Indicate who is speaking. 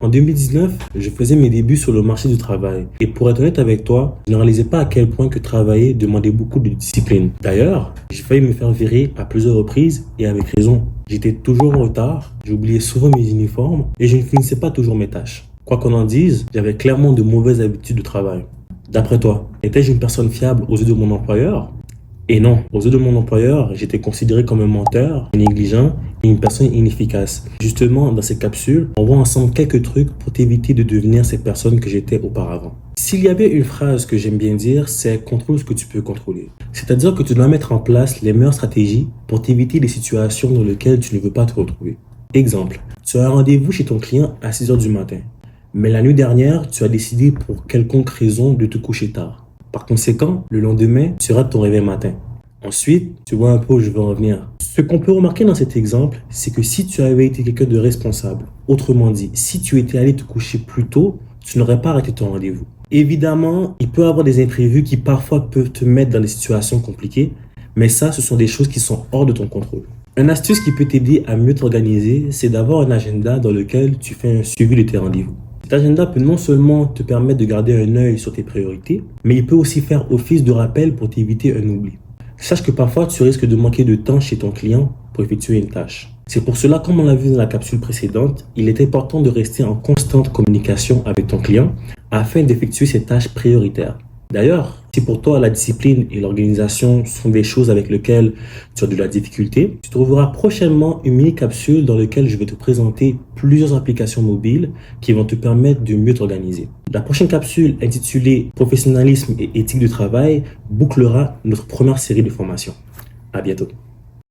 Speaker 1: En 2019, je faisais mes débuts sur le marché du travail. Et pour être honnête avec toi, je ne réalisais pas à quel point que travailler demandait beaucoup de discipline. D'ailleurs, j'ai failli me faire virer à plusieurs reprises et avec raison. J'étais toujours en retard, j'oubliais souvent mes uniformes et je ne finissais pas toujours mes tâches. Quoi qu'on en dise, j'avais clairement de mauvaises habitudes de travail. D'après toi, étais-je une personne fiable aux yeux de mon employeur? Et non, aux yeux de mon employeur, j'étais considéré comme un menteur, un négligent et une personne inefficace. Justement, dans ces capsules, on voit ensemble quelques trucs pour t'éviter de devenir cette personne que j'étais auparavant. S'il y avait une phrase que j'aime bien dire, c'est contrôle ce que tu peux contrôler. C'est-à-dire que tu dois mettre en place les meilleures stratégies pour t'éviter les situations dans lesquelles tu ne veux pas te retrouver. Exemple, tu as un rendez-vous chez ton client à 6 heures du matin. Mais la nuit dernière, tu as décidé pour quelconque raison de te coucher tard. Par conséquent, le lendemain, tu rates ton réveil matin. Ensuite, tu vois un peu où je veux en venir. Ce qu'on peut remarquer dans cet exemple, c'est que si tu avais été quelqu'un de responsable, autrement dit, si tu étais allé te coucher plus tôt, tu n'aurais pas arrêté ton rendez-vous. Évidemment, il peut y avoir des imprévus qui parfois peuvent te mettre dans des situations compliquées, mais ça, ce sont des choses qui sont hors de ton contrôle. Une astuce qui peut t'aider à mieux t'organiser, c'est d'avoir un agenda dans lequel tu fais un suivi de tes rendez-vous. Cet agenda peut non seulement te permettre de garder un œil sur tes priorités, mais il peut aussi faire office de rappel pour t'éviter un oubli. Sache que parfois, tu risques de manquer de temps chez ton client pour effectuer une tâche. C'est pour cela, comme on l'a vu dans la capsule précédente, il est important de rester en constante communication avec ton client afin d'effectuer ces tâches prioritaires. D'ailleurs, si pour toi la discipline et l'organisation sont des choses avec lesquelles tu as de la difficulté, tu trouveras prochainement une mini capsule dans laquelle je vais te présenter plusieurs applications mobiles qui vont te permettre de mieux t'organiser. La prochaine capsule intitulée Professionnalisme et éthique du travail bouclera notre première série de formations. À bientôt.